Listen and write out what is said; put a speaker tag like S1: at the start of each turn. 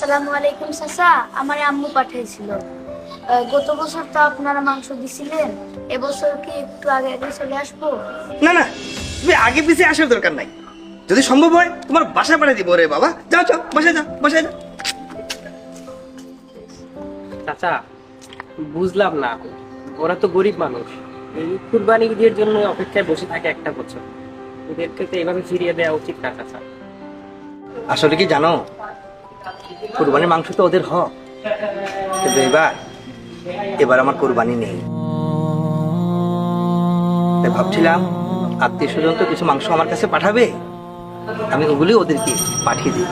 S1: আসসালামু আলাইকুম চাচা, আমার আম্মু পাঠিয়েছিল। গত বছর তো আপনারা মাংস দিছিলেন, এবছর কি একটু আগে আগে চলে আসবো?
S2: না না, তুমি আগে পিছিয়ে আসার দরকার নাই। যদি সম্ভব হয় তোমার বাসায় পাঠিয়ে দিব রে বাবা। যাও যাও, বাসায় যাও, বাসায় যাও।
S3: চাচা, বুঝলাম না, ওরা তো গরিব মানুষ, এই কুরবানি ঈদের জন্য অপেক্ষায় বসে থাকে একটা বছর। ওদেরকে তো এইভাবে ফিরিয়ে দেওয়া উচিত না চাচা।
S2: আসলে কি জানো, কুরবানির মাংস তো ওদের হক, কিন্তু এবার আমার কুরবানি নেই। তাই ভাবছিলাম আত্মীয় স্বজন তো কিছু মাংস আমার কাছে পাঠাবে, আমি ওগুলি ওদেরকে পাঠিয়ে দিই।